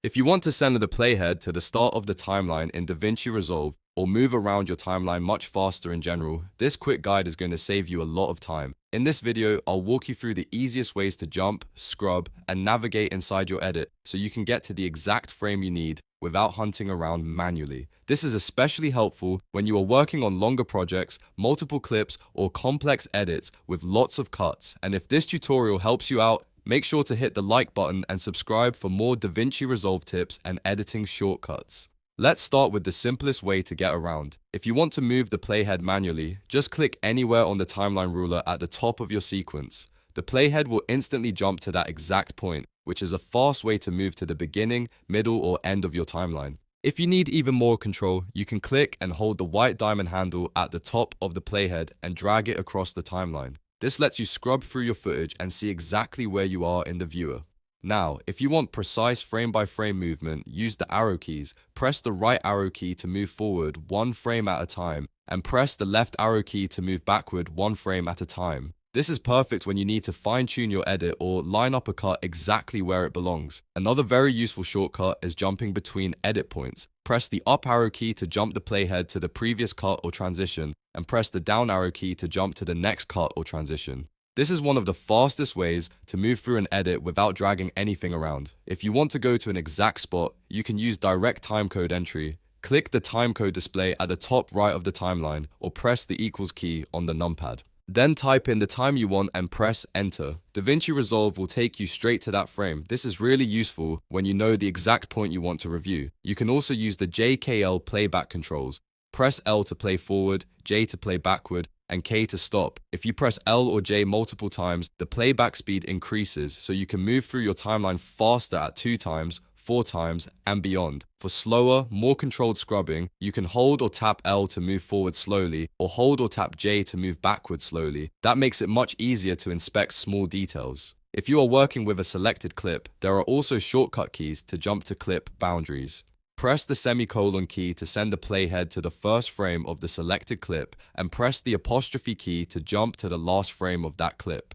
If you want to send the playhead to the start of the timeline in DaVinci Resolve or move around your timeline much faster in general, this quick guide is going to save you a lot of time. In this video, I'll walk you through the easiest ways to jump, scrub, and navigate inside your edit so you can get to the exact frame you need without hunting around manually. This is especially helpful when you are working on longer projects, multiple clips, or complex edits with lots of cuts. And if this tutorial helps you out, make sure to hit the like button and subscribe for more DaVinci Resolve tips and editing shortcuts. Let's start with the simplest way to get around. If you want to move the playhead manually, just click anywhere on the timeline ruler at the top of your sequence. The playhead will instantly jump to that exact point, which is a fast way to move to the beginning, middle, or end of your timeline. If you need even more control, you can click and hold the white diamond handle at the top of the playhead and drag it across the timeline. This lets you scrub through your footage and see exactly where you are in the viewer. Now, if you want precise frame-by-frame movement, use the arrow keys. Press the right arrow key to move forward one frame at a time, and press the left arrow key to move backward one frame at a time. This is perfect when you need to fine-tune your edit or line up a cut exactly where it belongs. Another very useful shortcut is jumping between edit points. Press the up arrow key to jump the playhead to the previous cut or transition, and press the down arrow key to jump to the next cut or transition. This is one of the fastest ways to move through an edit without dragging anything around. If you want to go to an exact spot, you can use direct timecode entry. Click the timecode display at the top right of the timeline, or press the equals key on the numpad. Then type in the time you want and press enter. DaVinci Resolve will take you straight to that frame. This is really useful when you know the exact point you want to review. You can also use the JKL playback controls. Press L to play forward, J to play backward, and K to stop. If you press L or J multiple times, the playback speed increases, so you can move through your timeline faster at 2 times, 4 times, and beyond. For slower, more controlled scrubbing, you can hold or tap L to move forward slowly, or hold or tap J to move backward slowly. That makes it much easier to inspect small details. If you are working with a selected clip, there are also shortcut keys to jump to clip boundaries. Press the semicolon key to send the playhead to the first frame of the selected clip, and press the apostrophe key to jump to the last frame of that clip.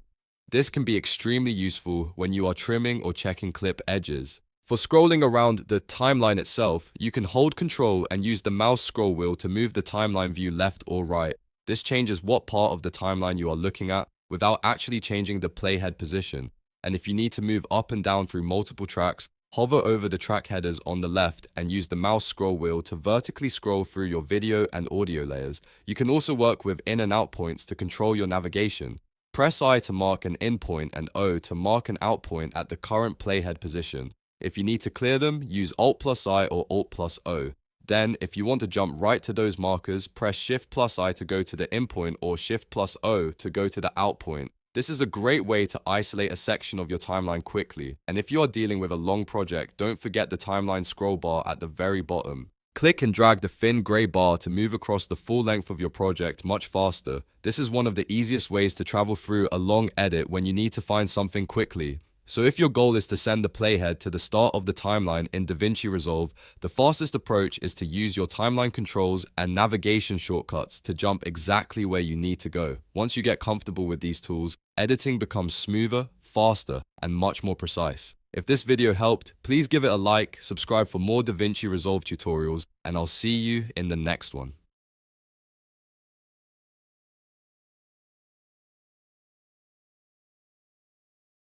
This can be extremely useful when you are trimming or checking clip edges. For scrolling around the timeline itself, you can hold Control and use the mouse scroll wheel to move the timeline view left or right. This changes what part of the timeline you are looking at without actually changing the playhead position. And if you need to move up and down through multiple tracks, hover over the track headers on the left and use the mouse scroll wheel to vertically scroll through your video and audio layers. You can also work with in and out points to control your navigation. Press I to mark an in point and O to mark an out point at the current playhead position. If you need to clear them, use Alt plus I or Alt plus O. Then, if you want to jump right to those markers, press Shift plus I to go to the in point or Shift plus O to go to the out point. This is a great way to isolate a section of your timeline quickly, and if you are dealing with a long project, don't forget the timeline scroll bar at the very bottom. Click and drag the thin grey bar to move across the full length of your project much faster. This is one of the easiest ways to travel through a long edit when you need to find something quickly. So if your goal is to send the playhead to the start of the timeline in DaVinci Resolve, the fastest approach is to use your timeline controls and navigation shortcuts to jump exactly where you need to go. Once you get comfortable with these tools, editing becomes smoother, faster, and much more precise. If this video helped, please give it a like, subscribe for more DaVinci Resolve tutorials, and I'll see you in the next one.